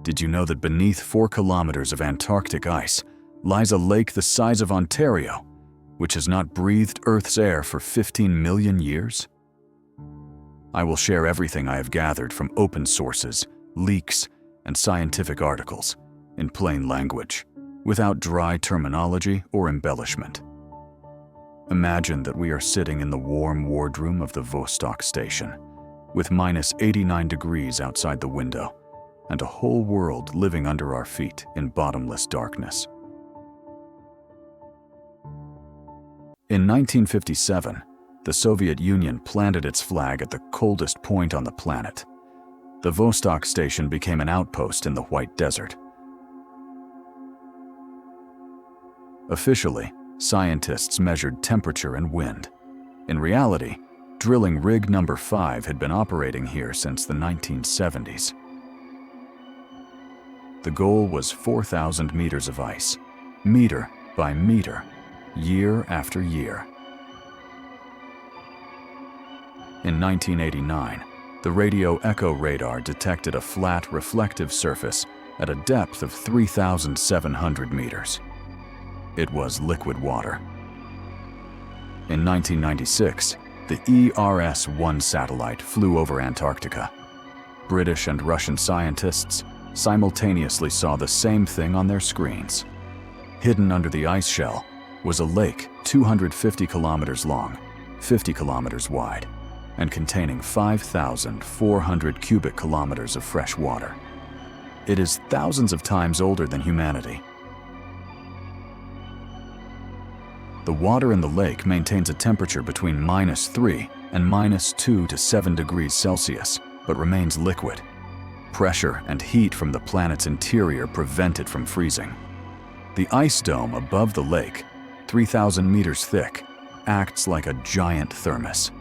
Did you know that beneath 4 kilometers of Antarctic ice lies a lake the size of Ontario, which has not breathed Earth's air for 15 million years? I will share everything I have gathered from open sources, leaks, and scientific articles in plain language, without dry terminology or embellishment. Imagine that we are sitting in the warm wardroom of the Vostok Station, with minus 89 degrees outside the window, and a whole world living under our feet in bottomless darkness. In 1957, the Soviet Union planted its flag at the coldest point on the planet. The Vostok Station became an outpost in the White Desert. Officially, scientists measured temperature and wind. In reality, drilling rig number 5 had been operating here since the 1970s. The goal was 4,000 meters of ice, meter by meter, year after year. In 1989, the radio echo radar detected a flat reflective surface at a depth of 3,700 meters. It was liquid water. In 1996, the ERS-1 satellite flew over Antarctica. British and Russian scientists simultaneously saw the same thing on their screens. Hidden under the ice shell was a lake 250 kilometers long, 50 kilometers wide, and containing 5,400 cubic kilometers of fresh water. It is thousands of times older than humanity. The water in the lake maintains a temperature between -3 and -2 to 7 degrees Celsius, but remains liquid. Pressure and heat from the planet's interior prevent it from freezing. The ice dome above the lake, 3,000 meters thick, acts like a giant thermos.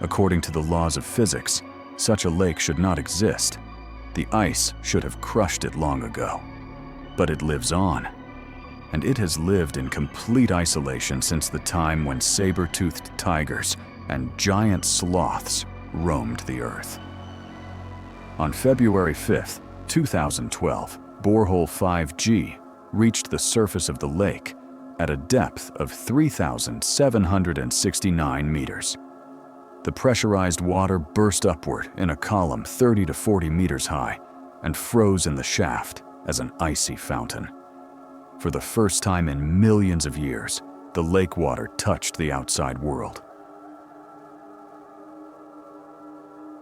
According to the laws of physics, such a lake should not exist. The ice should have crushed it long ago. But it lives on. And it has lived in complete isolation since the time when saber-toothed tigers and giant sloths roamed the Earth. On February 5, 2012, borehole 5G reached the surface of the lake at a depth of 3,769 meters. The pressurized water burst upward in a column 30 to 40 meters high and froze in the shaft as an icy fountain. For the first time in millions of years, the lake water touched the outside world.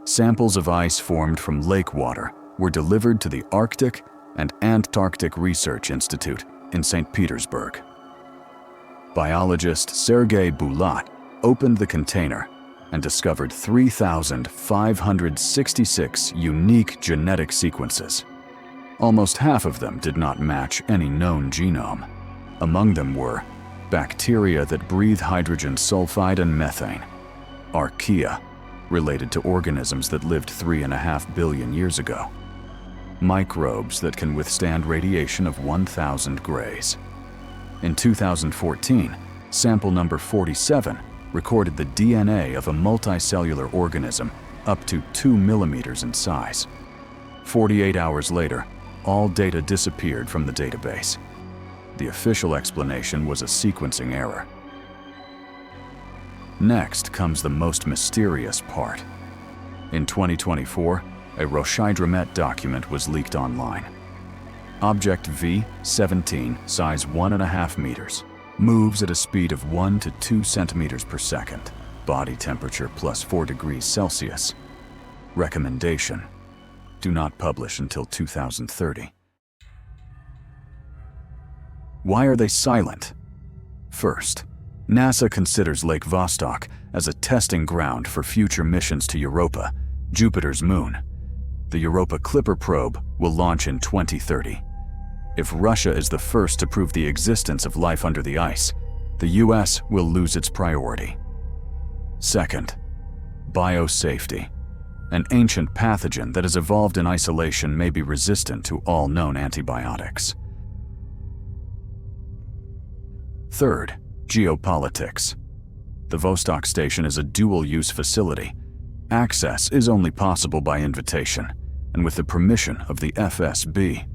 Samples of ice formed from lake water were delivered to the Arctic and Antarctic Research Institute in St. Petersburg. Biologist Sergei Bulat opened the container and discovered 3,566 unique genetic sequences. Almost half of them did not match any known genome. Among them were bacteria that breathe hydrogen sulfide and methane, archaea, related to organisms that lived 3.5 billion years ago, microbes that can withstand radiation of 1,000 grays. In 2014, sample number 47 recorded the DNA of a multicellular organism up to 2 millimeters in size. 48 hours later, all data disappeared from the database. The official explanation was a sequencing error. Next comes the most mysterious part. In 2024, a Roshydromet document was leaked online. Object V-17, size 1.5 meters, moves at a speed of 1 to 2 centimeters per second, body temperature plus 4 degrees Celsius. Recommendation: do not publish until 2030. Why are they silent? First, NASA considers Lake Vostok as a testing ground for future missions to Europa, Jupiter's moon. The Europa Clipper probe will launch in 2030. If Russia is the first to prove the existence of life under the ice, the US will lose its priority. Second, biosafety. An ancient pathogen that has evolved in isolation may be resistant to all known antibiotics. Third, geopolitics. The Vostok Station is a dual-use facility. Access is only possible by invitation and with the permission of the FSB.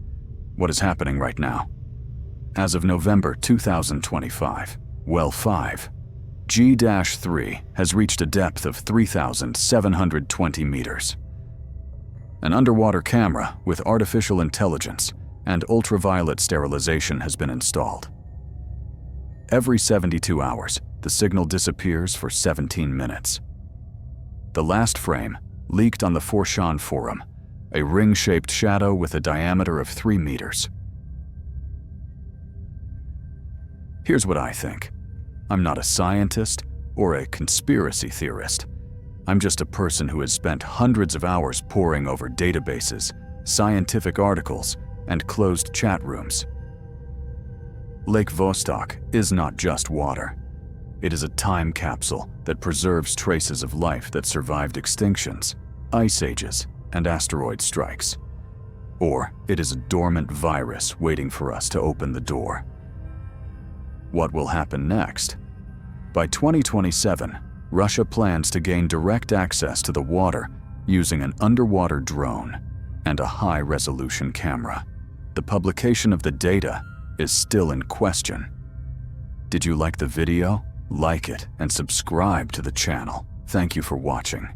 What is happening right now? As of November 2025, well 5, G-3 has reached a depth of 3,720 meters. An underwater camera with artificial intelligence and ultraviolet sterilization has been installed. Every 72 hours, the signal disappears for 17 minutes. The last frame leaked on the Forshan forum, a ring-shaped shadow with a diameter of 3 meters. Here's what I think. I'm not a scientist or a conspiracy theorist. I'm just a person who has spent hundreds of hours poring over databases, scientific articles, and closed chat rooms. Lake Vostok is not just water. It is a time capsule that preserves traces of life that survived extinctions, ice ages, and asteroid strikes. Or it is a dormant virus waiting for us to open the door. What will happen next? By 2027, Russia plans to gain direct access to the water using an underwater drone and a high-resolution camera. The publication of the data is still in question. Did you like the video? Like it and subscribe to the channel. Thank you for watching.